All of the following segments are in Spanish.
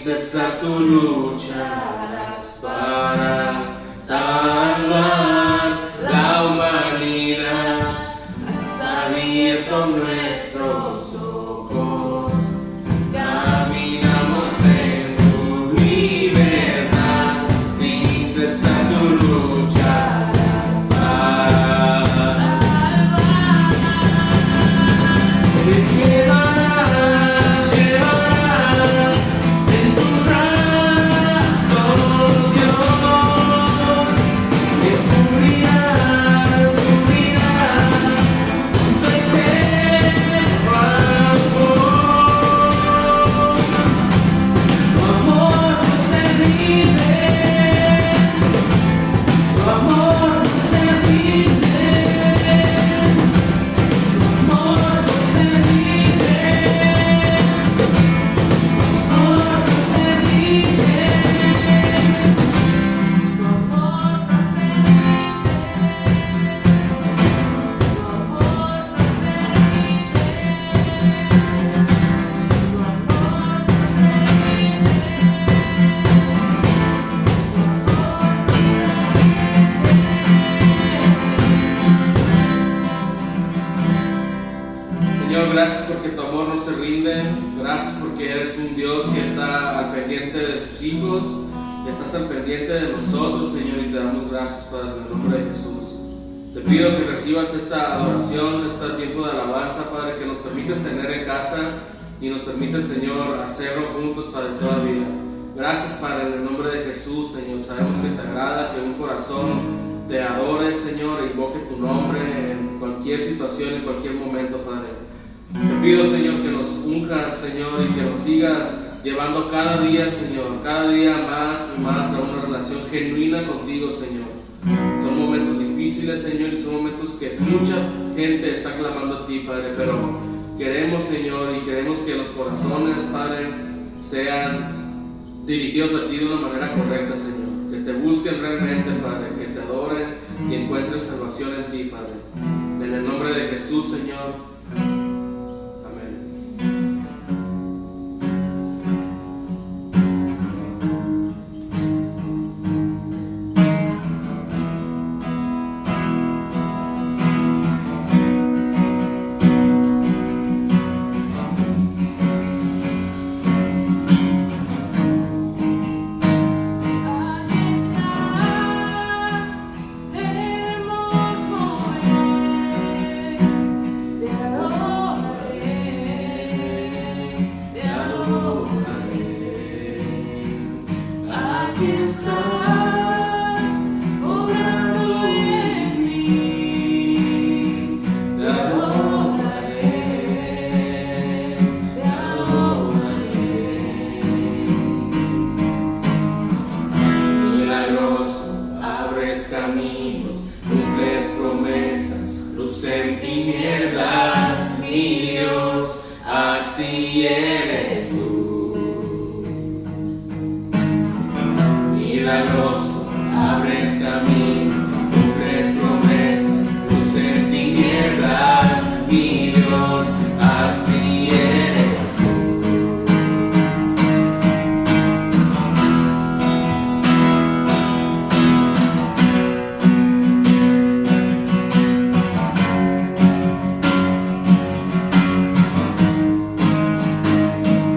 cesar tu lucharás para salvar la humanidad. Has abierto nuestros ojos, caminamos en tu libertad. Sin cesar tu lucharás para salvar. Te llevarás en tus brazos, Dios. Te cubrirás con tu eterno amor. Tu amor no se rinde, tu amor no se rinde, tu amor no se rinde, tu amor no se rinde, tu amor no se Señor, gracias porque tu amor no se rinde. Gracias porque eres un Dios que está al pendiente de sus hijos, que estás al pendiente de nosotros, Señor, y te damos gracias, Padre, en el nombre de Jesús. Te pido que recibas esta adoración, este tiempo de alabanza, Padre, que nos permites tener en casa y nos permites, Señor, hacerlo juntos, Padre, todavía. Gracias, Padre, en el nombre de Jesús, Señor. Sabemos que te agrada que un corazón te adore, Señor, e invoque tu nombre en cualquier situación, en cualquier momento, Padre. Te pido, Señor, que nos unjas, Señor, y que nos sigas llevando cada día, Señor, cada día más y más a una relación genuina contigo, Señor. Son momentos difíciles, Señor, y son momentos que mucha gente está clamando a ti, Padre, pero queremos, Señor, y queremos que los corazones, Padre, sean dirigidos a ti de una manera correcta, Señor. Que te busquen realmente, Padre, que te adoren y encuentren salvación en ti, Padre. En el nombre de Jesús, Señor.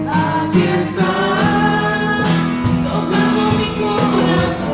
Aquí estás, tomando mi corazón.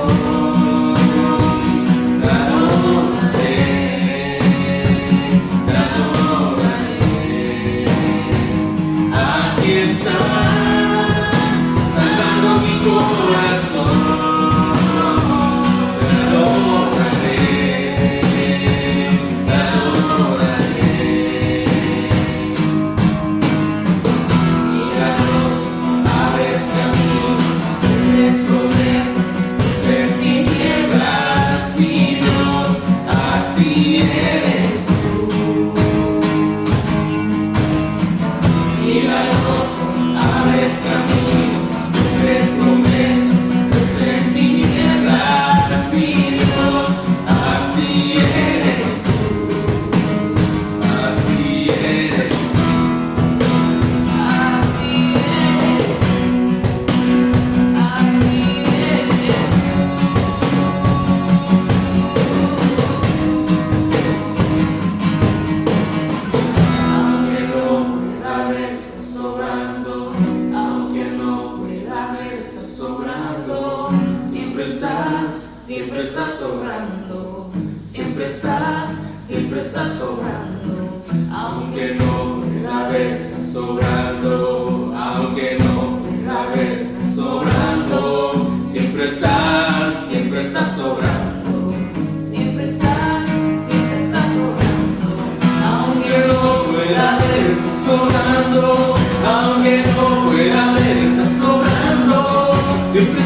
estás sobrando, siempre estás sobrando, aunque no pueda ver, estás sobrando, aunque no pueda ver, estás sobrando, siempre estás sobrando, siempre estás sobrando, aunque no pueda ver, estás sobrando, aunque no pueda ver, estás sobrando, siempre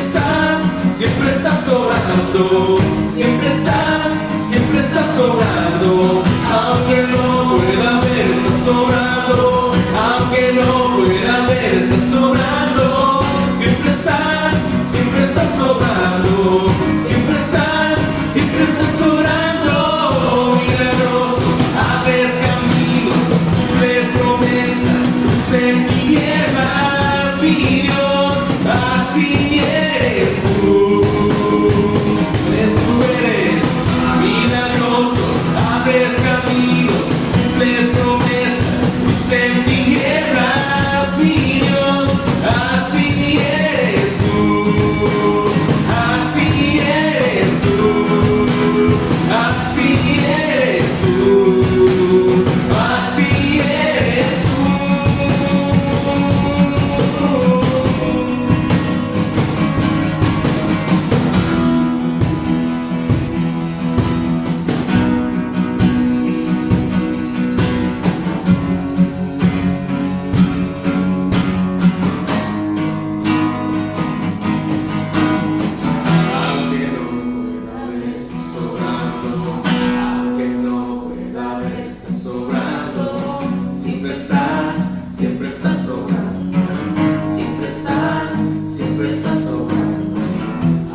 estás sobrando, siempre estás sobrando, aunque no pueda ver, estás sobrando, aunque no pueda ver, estás sobrando, siempre estás sobrando, siempre estás sobrando, milagroso, abres caminos, cumples promesas, en tinieblas, mi Dios, así eres tú. Eres milagroso, abres caminos, cumples promesas, en tinieblas, mi Dios, así eres tú, así eres tú, así eres tú, así eres tú.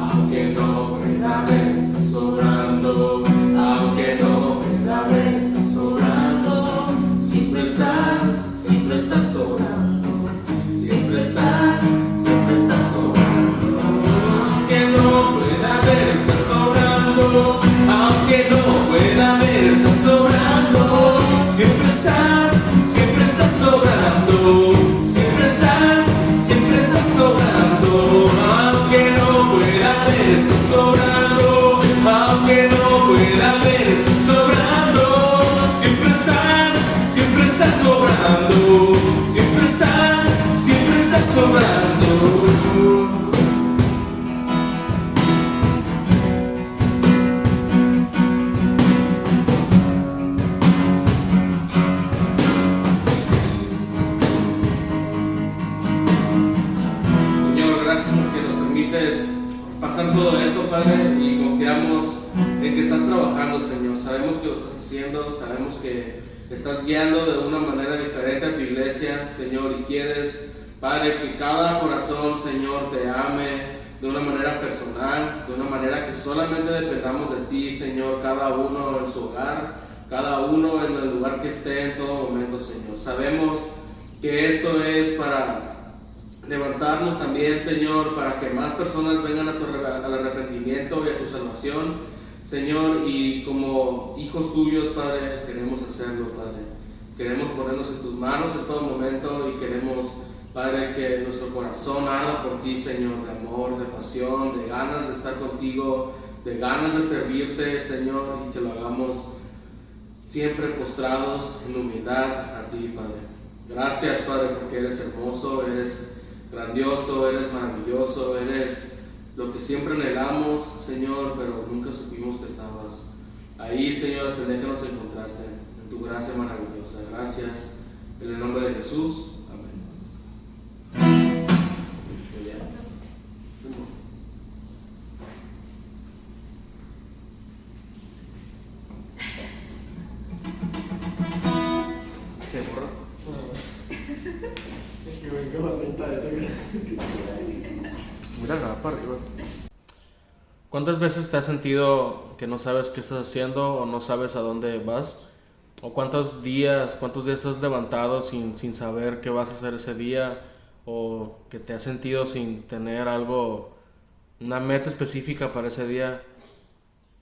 Aunque no pueda ver, está sobrando, aunque no pueda ver, está sobrando, siempre estás sobrando, siempre estás sobrando, aunque no pueda ver, está sobrando, aunque no pueda ver, está sobrando, siempre estás sobrando, siempre estás sobrando, aunque no pueda ver, está sobrando, aunque no pueda ver, está sobrando, siempre estás sobrando, siempre estás sobrando, aunque no pueda ver, está sobrando, aunque no pueda ver, está sobrando, siempre estás sobrando, siempre estás sobrando. Señor, gracias porque nos permites pasar todo esto, Padre, y confiamos en que estás trabajando, Señor. Sabemos que lo estás haciendo, sabemos que estás guiando de una manera diferente a tu iglesia, Señor, y quieres, Padre, que cada corazón, Señor, te ame de una manera personal, de una manera que solamente dependamos de ti, Señor, cada uno en su hogar, cada uno en el lugar que esté en todo momento, Señor. Sabemos que esto es para levantarnos también, Señor, para que más personas vengan al arrepentimiento y a tu salvación, Señor, y como hijos tuyos, Padre, queremos hacerlo, Padre. Queremos ponernos en tus manos en todo momento y queremos, Padre, que nuestro corazón arda por ti, Señor, de amor, de pasión, de ganas de estar contigo, de ganas de servirte, Señor, y que lo hagamos siempre postrados en humildad a ti, Padre. Gracias, Padre, porque eres hermoso, eres grandioso, eres maravilloso, eres lo que siempre anhelamos, Señor, pero nunca supimos que estabas ahí, Señor, hasta el día que nos encontraste, en tu gracia maravillosa. Gracias, en el nombre de Jesús, amén. Muy bien. ¿Qué borro? Mira, para arriba. ¿Cuántas veces te has sentido que no sabes qué estás haciendo o no sabes a dónde vas? ¿O cuántos días te has levantado sin saber qué vas a hacer ese día? ¿O que te has sentido sin tener algo, una meta específica para ese día?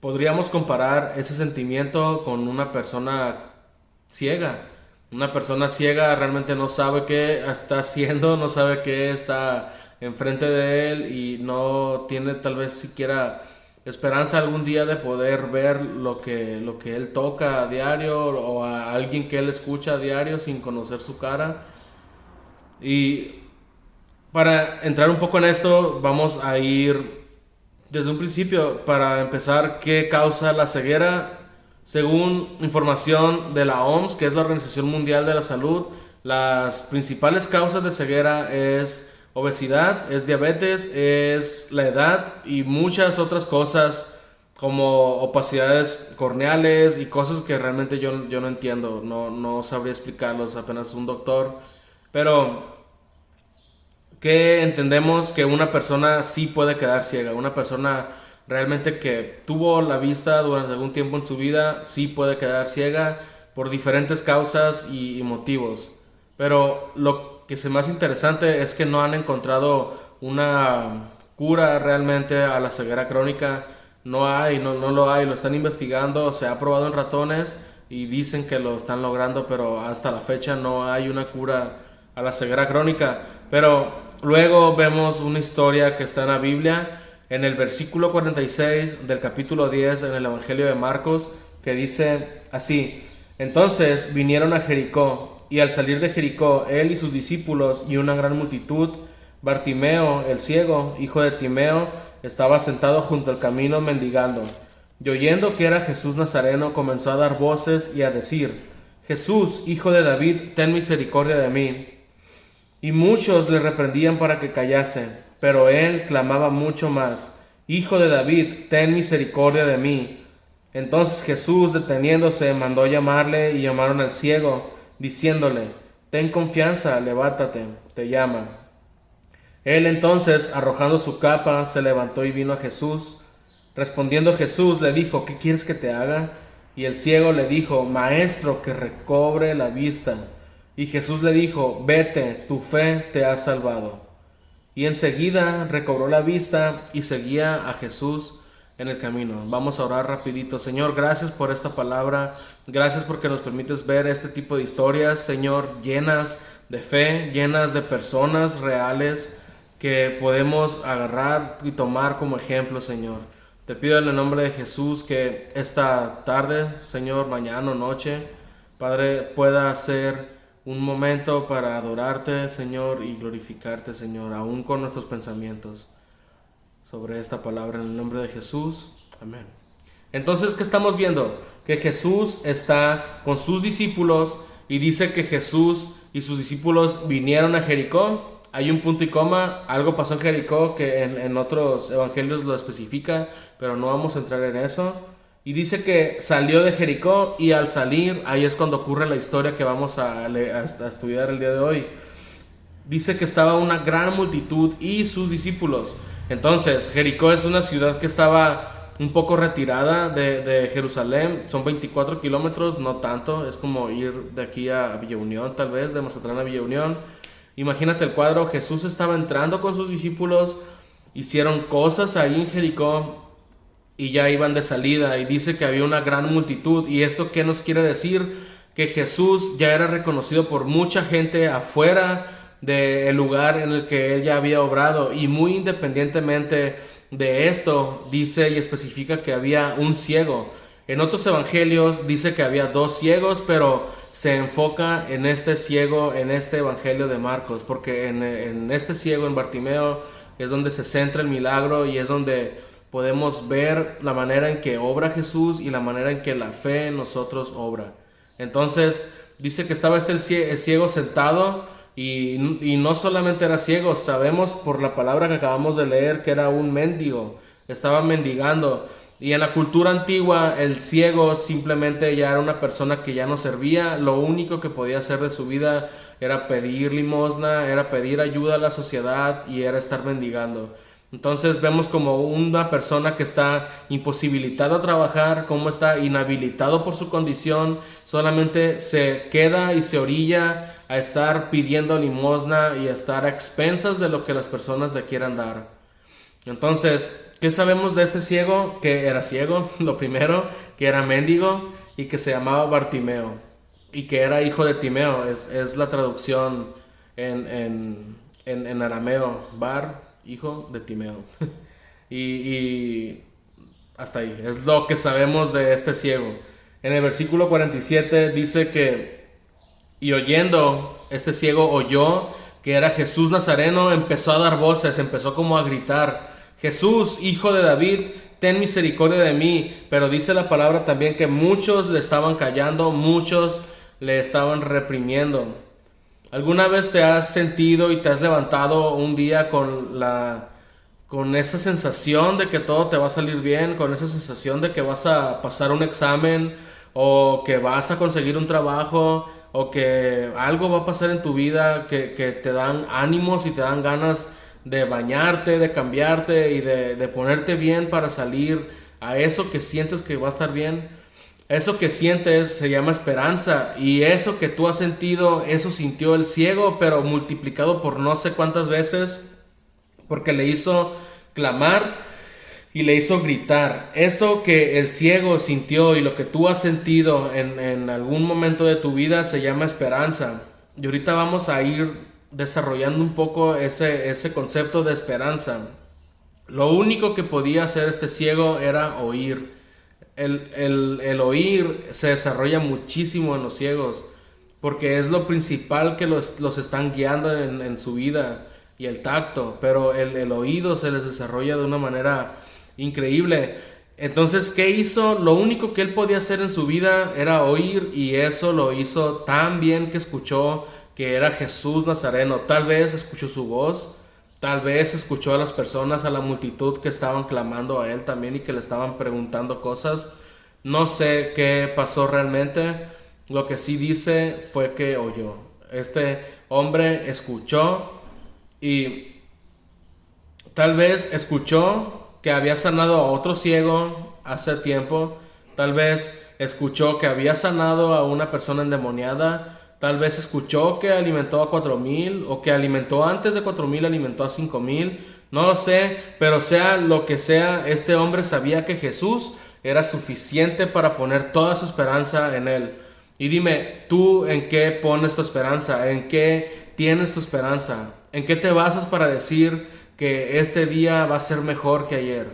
Podríamos comparar ese sentimiento con una persona ciega. Una persona ciega realmente no sabe qué está haciendo, no sabe qué está enfrente de él y no tiene tal vez siquiera esperanza algún día de poder ver lo que él toca a diario o a alguien que él escucha a diario sin conocer su cara. Y para entrar un poco en esto, vamos a ir desde un principio. Para empezar, ¿qué causa la ceguera? Según información de la OMS, que es la Organización Mundial de la Salud, las principales causas de ceguera es obesidad, es diabetes, es la edad y muchas otras cosas como opacidades corneales y cosas que realmente yo no entiendo, no sabría explicarlos, apenas un doctor. Pero que entendemos que una persona sí puede quedar ciega, una persona realmente que tuvo la vista durante algún tiempo en su vida sí puede quedar ciega por diferentes causas y motivos. Pero lo que es más interesante es que no han encontrado una cura realmente a la ceguera crónica. No lo hay, lo están investigando, se ha probado en ratones y dicen que lo están logrando, pero hasta la fecha no hay una cura a la ceguera crónica. Pero luego vemos una historia que está en la Biblia, en el versículo 46 del capítulo 10 en el Evangelio de Marcos, que dice así: entonces vinieron a Jericó, y al salir de Jericó, él y sus discípulos y una gran multitud, Bartimeo, el ciego, hijo de Timeo, estaba sentado junto al camino mendigando. Y oyendo que era Jesús Nazareno, comenzó a dar voces y a decir: Jesús, hijo de David, ten misericordia de mí. Y muchos le reprendían para que callase, pero él clamaba mucho más: Hijo de David, ten misericordia de mí. Entonces Jesús, deteniéndose, mandó llamarle, y llamaron al ciego, diciéndole: ten confianza, levántate, te llama. Él entonces, arrojando su capa, se levantó y vino a Jesús. Respondiendo Jesús, le dijo: ¿qué quieres que te haga? Y el ciego le dijo: Maestro, que recobre la vista. Y Jesús le dijo: vete, tu fe te ha salvado. Y enseguida recobró la vista y seguía a Jesús en el camino. Vamos a orar rapidito. Señor, gracias por esta palabra. Gracias porque nos permites ver este tipo de historias, Señor, llenas de fe, llenas de personas reales que podemos agarrar y tomar como ejemplo, Señor. Te pido en el nombre de Jesús que esta tarde, Señor, mañana o noche, Padre, pueda ser un momento para adorarte, Señor, y glorificarte, Señor, aún con nuestros pensamientos sobre esta palabra, en el nombre de Jesús. Amén. Entonces, ¿qué estamos viendo? Que Jesús está con sus discípulos y dice que Jesús y sus discípulos vinieron a Jericó. Hay un punto y coma, algo pasó en Jericó que en otros evangelios lo especifica, pero no vamos a entrar en eso. Y dice que salió de Jericó, y al salir, ahí es cuando ocurre la historia que vamos a estudiar el día de hoy. Dice que estaba una gran multitud y sus discípulos. Entonces, Jericó es una ciudad que estaba un poco retirada de Jerusalén. Son 24 kilómetros, no tanto. Es como ir de aquí a Villa Unión, tal vez, de Mazatlán a Villa Unión. Imagínate el cuadro. Jesús estaba entrando con sus discípulos, hicieron cosas ahí en Jericó y ya iban de salida, y dice que había una gran multitud. ¿Y esto qué nos quiere decir? Que Jesús ya era reconocido por mucha gente afuera del lugar en el que él ya había obrado, y muy independientemente de esto, dice y especifica que había un ciego. En otros evangelios dice que había dos ciegos, pero se enfoca en este ciego en este evangelio de Marcos, porque en este ciego, en Bartimeo, es donde se centra el milagro y es donde podemos ver la manera en que obra Jesús y la manera en que la fe en nosotros obra. Entonces dice que estaba el ciego sentado, y no solamente era ciego, sabemos por la palabra que acabamos de leer que era un mendigo, estaba mendigando. Y en la cultura antigua el ciego simplemente ya era una persona que ya no servía, lo único que podía hacer de su vida era pedir limosna, era pedir ayuda a la sociedad y era estar mendigando. Entonces vemos como una persona que está imposibilitada a trabajar, como está inhabilitado por su condición, solamente se queda y se orilla a estar pidiendo limosna y a estar a expensas de lo que las personas le quieran dar. Entonces, ¿qué sabemos de este ciego? Que era ciego, lo primero, que era mendigo y que se llamaba Bartimeo y que era hijo de Timeo, es la traducción en arameo, Bar, hijo de Timeo. y Hasta ahí, es lo que sabemos de este ciego. En el versículo 47 dice que, y oyendo, este ciego oyó que era Jesús Nazareno, empezó a dar voces, empezó como a gritar: Jesús, hijo de David, ten misericordia de mí. Pero dice la palabra también que muchos le estaban callando, muchos le estaban reprimiendo. ¿Alguna vez te has sentido y te has levantado un día con esa sensación de que todo te va a salir bien, con esa sensación de que vas a pasar un examen o que vas a conseguir un trabajo o que algo va a pasar en tu vida que te dan ánimos y te dan ganas de bañarte, de cambiarte y de ponerte bien para salir a eso que sientes que va a estar bien? Eso que sientes se llama esperanza, y eso que tú has sentido, eso sintió el ciego, pero multiplicado por no sé cuántas veces, porque le hizo clamar y le hizo gritar. Eso que el ciego sintió y lo que tú has sentido en algún momento de tu vida se llama esperanza. Y ahorita vamos a ir desarrollando un poco ese concepto de esperanza. Lo único que podía hacer este ciego era oír. El oír se desarrolla muchísimo en los ciegos, porque es lo principal que los están guiando en su vida, y el tacto, pero el oído se les desarrolla de una manera increíble. Entonces, ¿qué hizo? Lo único que él podía hacer en su vida era oír, y eso lo hizo tan bien que escuchó que era Jesús Nazareno. Tal vez escuchó su voz, tal vez escuchó a las personas, a la multitud que estaban clamando a él también y que le estaban preguntando cosas. No sé qué pasó realmente. Lo que sí dice fue que oyó. Este hombre escuchó, y tal vez escuchó que había sanado a otro ciego hace tiempo. Tal vez escuchó que había sanado a una persona endemoniada. Tal vez escuchó que alimentó a 4,000, o que alimentó antes de 4,000, alimentó a 5,000. No lo sé, pero sea lo que sea, este hombre sabía que Jesús era suficiente para poner toda su esperanza en él. Y dime, ¿tú en qué pones tu esperanza? ¿En qué tienes tu esperanza? ¿En qué te basas para decir que este día va a ser mejor que ayer?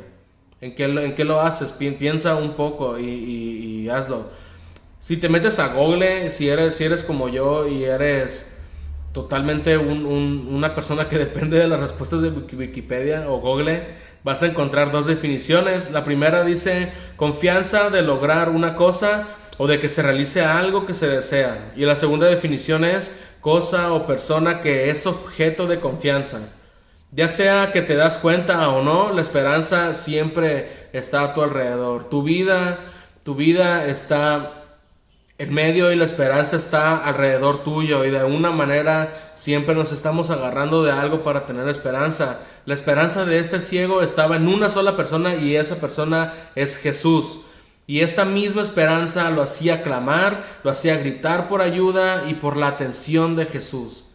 ¿En qué lo haces? Piensa un poco y hazlo. Si te metes a Google, si eres como yo y eres totalmente una persona que depende de las respuestas de Wikipedia o Google, vas a encontrar dos definiciones. La primera dice: confianza de lograr una cosa o de que se realice algo que se desea. Y la segunda definición es cosa o persona que es objeto de confianza. Ya sea que te das cuenta o no, la esperanza siempre está a tu alrededor. Tu vida está en medio y la esperanza está alrededor tuyo, y de alguna manera siempre nos estamos agarrando de algo para tener esperanza. La esperanza de este ciego estaba en una sola persona, y esa persona es Jesús. Y esta misma esperanza lo hacía clamar, lo hacía gritar por ayuda y por la atención de Jesús.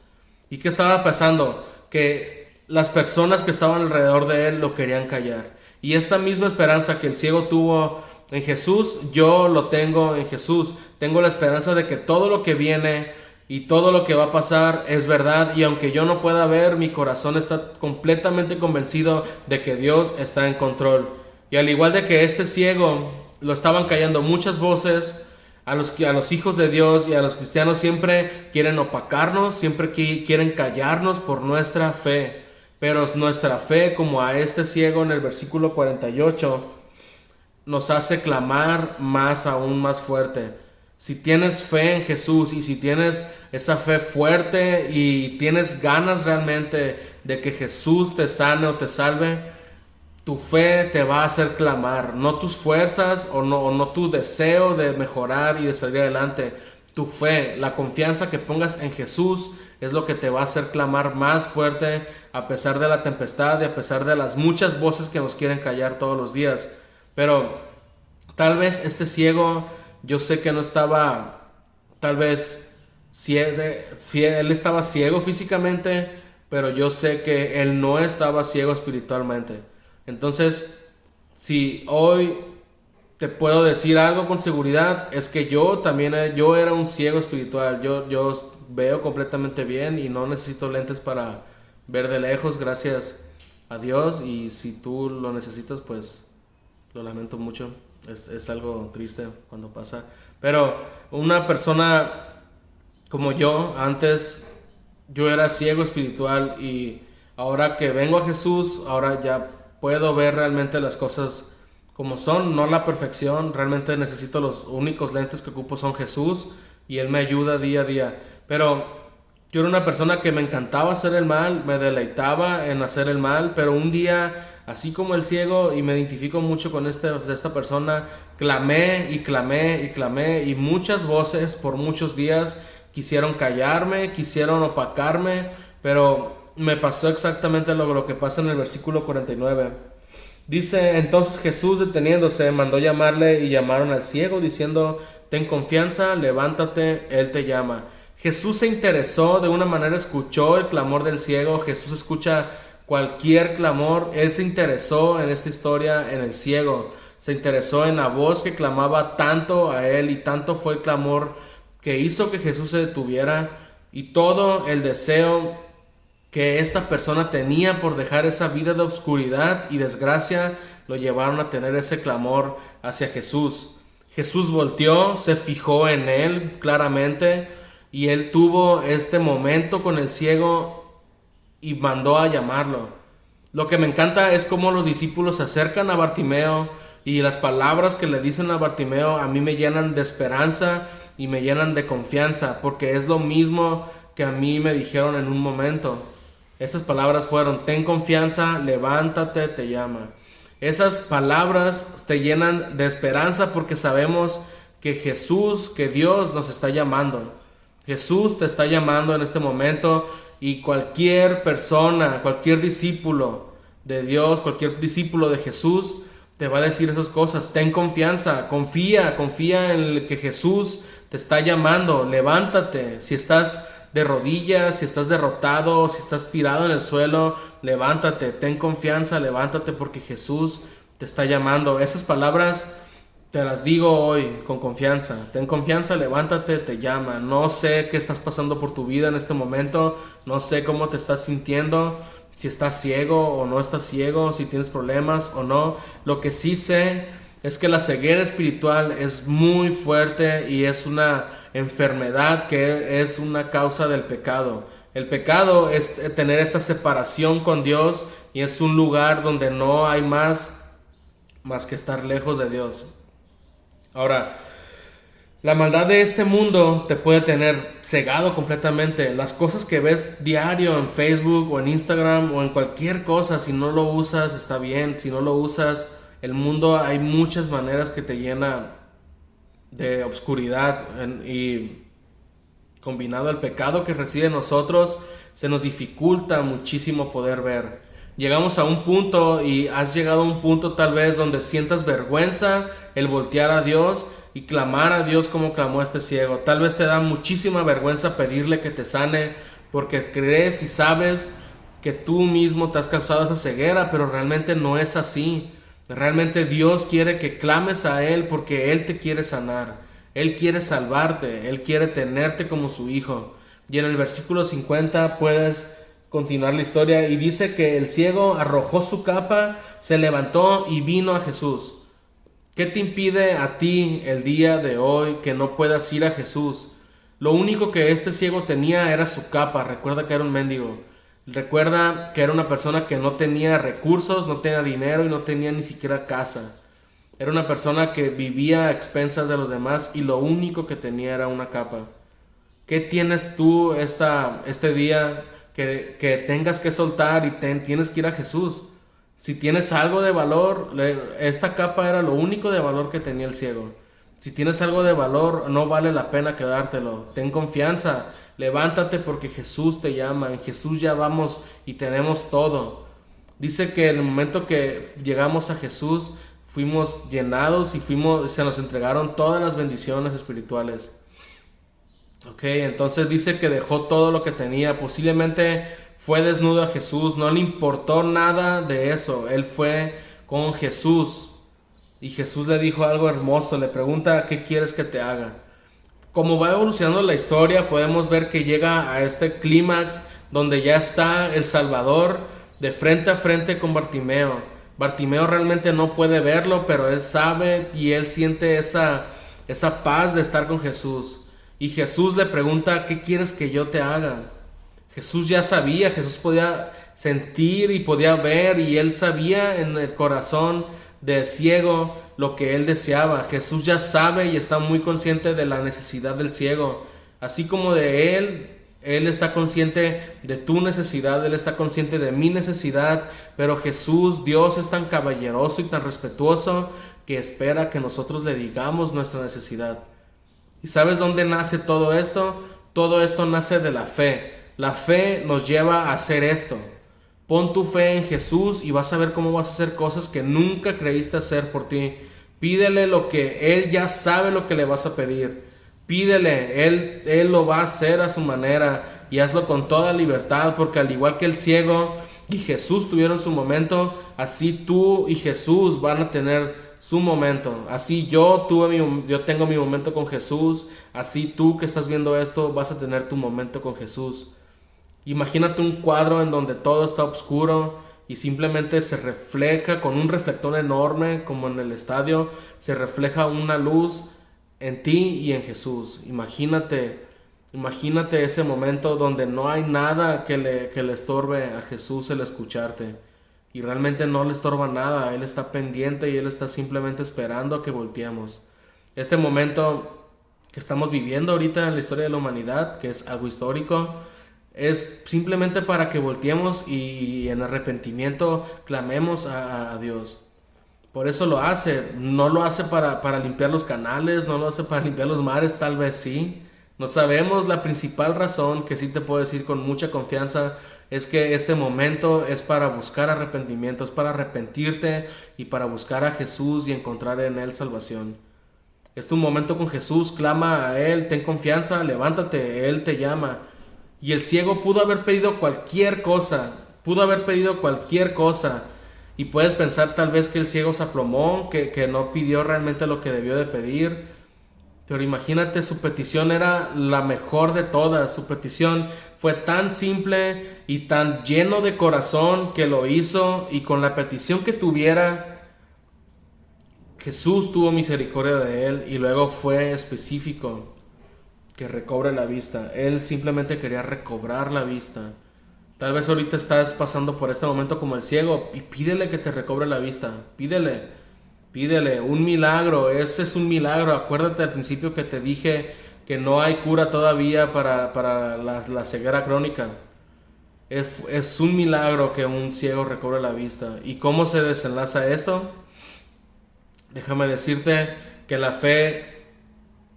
¿Y qué estaba pasando? Que las personas que estaban alrededor de él lo querían callar. Y esta misma esperanza que el ciego tuvo en Jesús, yo lo tengo en Jesús. Tengo la esperanza de que todo lo que viene y todo lo que va a pasar es verdad, y aunque yo no pueda ver, mi corazón está completamente convencido de que Dios está en control. Y al igual de que este ciego lo estaban callando muchas voces, a los hijos de Dios y a los cristianos siempre quieren opacarnos, siempre quieren callarnos por nuestra fe. Pero nuestra fe, como a este ciego en el versículo 48, nos hace clamar aún más fuerte. Si tienes fe en Jesús, y si tienes esa fe fuerte y tienes ganas realmente de que Jesús te sane o te salve, tu fe te va a hacer clamar, no tus fuerzas o no tu deseo de mejorar y de salir adelante. Tu fe, la confianza que pongas en Jesús es lo que te va a hacer clamar más fuerte a pesar de la tempestad y a pesar de las muchas voces que nos quieren callar todos los días. Pero tal vez este ciego, yo sé que no estaba, tal vez si él estaba ciego físicamente, pero yo sé que él no estaba ciego espiritualmente. Entonces, si hoy te puedo decir algo con seguridad, es que yo era un ciego espiritual. Yo veo completamente bien y no necesito lentes para ver de lejos, gracias a Dios. Y si tú lo necesitas, pues lo lamento mucho, es algo triste cuando pasa. Pero una persona como yo, antes yo era ciego espiritual y ahora que vengo a Jesús, ahora ya puedo ver realmente las cosas como son, no la perfección. Realmente necesito, los únicos lentes que ocupo son Jesús y Él me ayuda día a día. Pero yo era una persona que me encantaba hacer el mal, me deleitaba en hacer el mal, pero un día, así como el ciego, y me identifico mucho con esta persona, clamé y clamé y clamé, y muchas voces por muchos días quisieron callarme, quisieron opacarme, pero me pasó exactamente lo que pasa en el versículo 49. Dice: entonces Jesús, deteniéndose, mandó llamarle, y llamaron al ciego diciendo: ten confianza, levántate, él te llama. Jesús se interesó de una manera, escuchó el clamor del ciego. Jesús escucha cualquier clamor. Él se interesó en esta historia, en el ciego. Se interesó en la voz que clamaba tanto a él, y tanto fue el clamor que hizo que Jesús se detuviera, y todo el deseo que esta persona tenía por dejar esa vida de obscuridad y desgracia lo llevaron a tener ese clamor hacia Jesús. Jesús volteó, se fijó en él claramente, y él tuvo este momento con el ciego y mandó a llamarlo. Lo que me encanta es cómo los discípulos se acercan a Bartimeo, y las palabras que le dicen a Bartimeo a mí me llenan de esperanza y me llenan de confianza, porque es lo mismo que a mí me dijeron en un momento. Estas palabras fueron: ten confianza, levántate, te llama. Esas palabras te llenan de esperanza, porque sabemos que Jesús, que Dios nos está llamando. Jesús te está llamando en este momento, y cualquier persona, cualquier discípulo de Dios, cualquier discípulo de Jesús te va a decir esas cosas. Ten confianza, confía en el que Jesús te está llamando. Levántate. Si estás de rodillas, si estás derrotado, si estás tirado en el suelo, levántate, ten confianza, levántate, porque Jesús te está llamando. Esas palabras te las digo hoy con confianza. Ten confianza, levántate, te llama. No sé qué estás pasando por tu vida en este momento, no sé cómo te estás sintiendo, si estás ciego o no estás ciego, si tienes problemas o no. Lo que sí sé es que la ceguera espiritual es muy fuerte, y es una enfermedad que es una causa del pecado. El pecado es tener esta separación con Dios, y es un lugar donde no hay más que estar lejos de Dios. Ahora, la maldad de este mundo te puede tener cegado completamente. Las cosas que ves diario en Facebook o en Instagram o en cualquier cosa, si no lo usas está bien, si no lo usas, el mundo, hay muchas maneras que te llena de obscuridad, y combinado al pecado que reside en nosotros, se nos dificulta muchísimo poder ver. Llegamos a un punto, y has llegado a un punto tal vez donde sientas vergüenza el voltear a Dios y clamar a Dios como clamó este ciego. Tal vez te da muchísima vergüenza pedirle que te sane, porque crees y sabes que tú mismo te has causado esa ceguera, pero realmente no es así. Realmente Dios quiere que clames a Él, porque Él te quiere sanar. Él quiere salvarte, Él quiere tenerte como su hijo. Y en el versículo 50 puedes continuar la historia, y dice que el ciego arrojó su capa, se levantó y vino a Jesús. ¿Qué te impide a ti el día de hoy que no puedas ir a Jesús? Lo único que este ciego tenía era su capa. Recuerda que era un mendigo. Recuerda que era una persona que no tenía recursos, no tenía dinero y no tenía ni siquiera casa. Era una persona que vivía a expensas de los demás, y lo único que tenía era una capa. ¿Qué tienes tú este día que tengas que soltar y tienes que ir a Jesús? Si tienes algo de valor, esta capa era lo único de valor que tenía el ciego. Si tienes algo de valor, no vale la pena quedártelo. Ten confianza, levántate, porque Jesús te llama. En Jesús ya vamos y tenemos todo. Dice que en el momento que llegamos a Jesús, fuimos llenados y se nos entregaron todas las bendiciones espirituales. Ok, entonces dice que dejó todo lo que tenía. Posiblemente fue desnudo a Jesús, no le importó nada de eso. Él fue con Jesús, y Jesús le dijo algo hermoso. Le pregunta: ¿qué quieres que te haga? Como va evolucionando la historia, podemos ver que llega a este clímax donde ya está el Salvador de frente a frente con Bartimeo. Bartimeo realmente no puede verlo, pero él sabe y él siente esa paz de estar con Jesús. Y Jesús le pregunta, ¿qué quieres que yo te haga? Jesús ya sabía, Jesús podía sentir y podía ver, y él sabía en el corazón del ciego lo que él deseaba. Jesús ya sabe y está muy consciente de la necesidad del ciego, así como de él. Él está consciente de tu necesidad, Él está consciente de mi necesidad, pero Jesús, Dios, es tan caballeroso y tan respetuoso que espera que nosotros le digamos nuestra necesidad. ¿Y sabes dónde nace todo esto? Todo esto nace de la fe. La fe nos lleva a hacer esto. Pon tu fe en Jesús y vas a ver cómo vas a hacer cosas que nunca creíste hacer por ti. Pídele lo que Él ya sabe lo que le vas a pedir. Pídele, Él lo va a hacer a su manera, y hazlo con toda libertad, porque al igual que el ciego y Jesús tuvieron su momento, así tú y Jesús van a tener su momento. Así yo tengo mi momento con Jesús, así tú que estás viendo esto vas a tener tu momento con Jesús. Imagínate un cuadro en donde todo está oscuro y simplemente se refleja con un reflector enorme, como en el estadio, se refleja una luz en ti y en Jesús. Imagínate ese momento donde no hay nada que le estorbe a Jesús el escucharte. Y realmente no le estorba nada. Él está pendiente y Él está simplemente esperando a que volteemos. Este momento que estamos viviendo ahorita en la historia de la humanidad, que es algo histórico, es simplemente para que volteemos y en arrepentimiento clamemos a Dios. Por eso lo hace. No lo hace para limpiar los canales, no lo hace para limpiar los mares, tal vez sí. No sabemos. La principal razón que sí te puedo decir con mucha confianza es que este momento es para buscar arrepentimiento, es para arrepentirte y para buscar a Jesús y encontrar en Él salvación. Es tu momento con Jesús, clama a Él, ten confianza, levántate, Él te llama. Y el ciego pudo haber pedido cualquier cosa, y puedes pensar tal vez que el ciego se aplomó, que no pidió realmente lo que debió de pedir. Pero imagínate, su petición era la mejor de todas. Su petición fue tan simple y tan lleno de corazón que lo hizo. Y con la petición que tuviera, Jesús tuvo misericordia de él. Y luego fue específico que recobre la vista. Él simplemente quería recobrar la vista. Tal vez ahorita estás pasando por este momento como el ciego y pídele que te recobre la vista. Pídele un milagro. Ese es un milagro. Acuérdate al principio que te dije que no hay cura todavía para la ceguera crónica. Es un milagro que un ciego recobre la vista. ¿Y cómo se desenlaza esto? Déjame decirte que la fe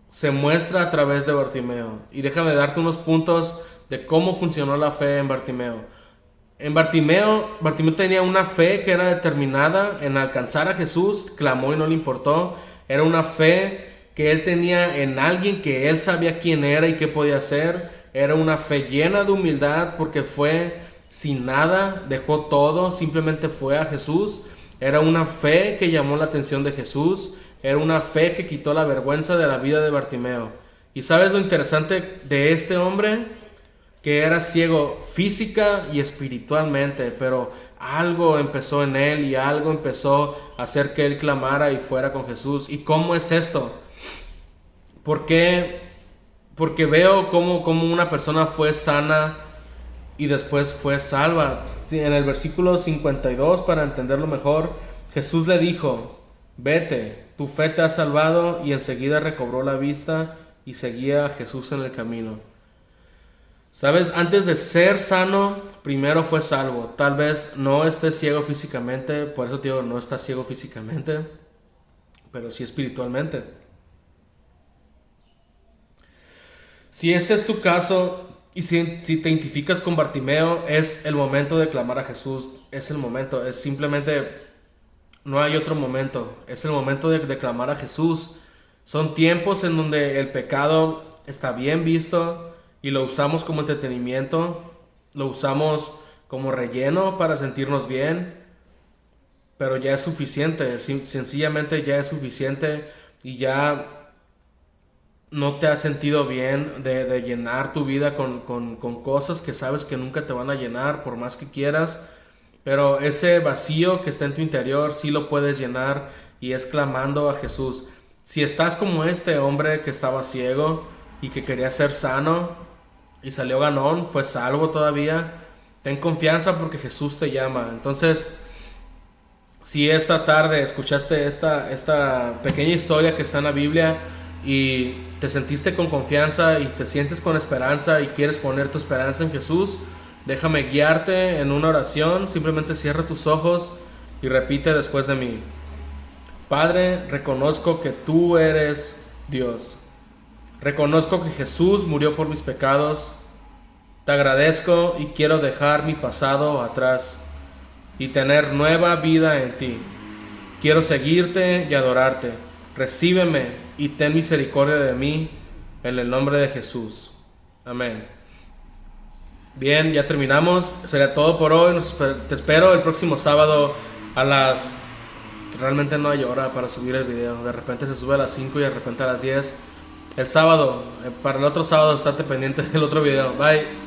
se muestra a través de Bartimeo. Y déjame darte unos puntos de cómo funcionó la fe en Bartimeo. Bartimeo tenía una fe que era determinada en alcanzar a Jesús, clamó y no le importó. Era una fe que él tenía en alguien que él sabía quién era y qué podía hacer. Era una fe llena de humildad porque fue sin nada, dejó todo, simplemente fue a Jesús. Era una fe que llamó la atención de Jesús. Era una fe que quitó la vergüenza de la vida de Bartimeo. ¿Y sabes lo interesante de este hombre? Que era ciego física y espiritualmente, pero algo empezó en él y algo empezó a hacer que él clamara y fuera con Jesús. ¿Y cómo es esto? ¿Por qué? Porque veo cómo una persona fue sana y después fue salva. En el versículo 52, para entenderlo mejor, Jesús le dijo: vete, tu fe te ha salvado, y enseguida recobró la vista y seguía a Jesús en el camino. ¿Sabes? Antes de ser sano, primero fue salvo. Tal vez no estés ciego físicamente, por eso te digo, no estás ciego físicamente, pero sí espiritualmente. Si este es tu caso y si te identificas con Bartimeo, es el momento de clamar a Jesús. Es el momento, es simplemente, no hay otro momento. Es el momento de clamar a Jesús. Son tiempos en donde el pecado está bien visto y lo usamos como entretenimiento, lo usamos como relleno para sentirnos bien, pero ya es suficiente, sencillamente ya es suficiente, y ya no te has sentido bien de llenar tu vida con cosas que sabes que nunca te van a llenar por más que quieras. pero ese vacío que está en tu interior sí lo puedes llenar y es clamando a Jesús. Si estás como este hombre que estaba ciego y que quería ser sano y salió ganón, fue salvo todavía, ten confianza porque Jesús te llama. Entonces, si esta tarde escuchaste esta pequeña historia que está en la Biblia y te sentiste con confianza y te sientes con esperanza y quieres poner tu esperanza en Jesús, déjame guiarte en una oración. Simplemente cierra tus ojos y repite después de mí. Padre, reconozco que tú eres Dios. Reconozco que Jesús murió por mis pecados. Te agradezco y quiero dejar mi pasado atrás y tener nueva vida en ti. Quiero seguirte y adorarte. Recíbeme y ten misericordia de mí en el nombre de Jesús. Amén. Bien, ya terminamos. Sería todo por hoy. Te espero el próximo sábado a las... Realmente no hay hora para subir el video. De repente se sube a las 5 y de repente a las 10. El sábado, para el otro sábado, estate pendiente del otro video. Bye.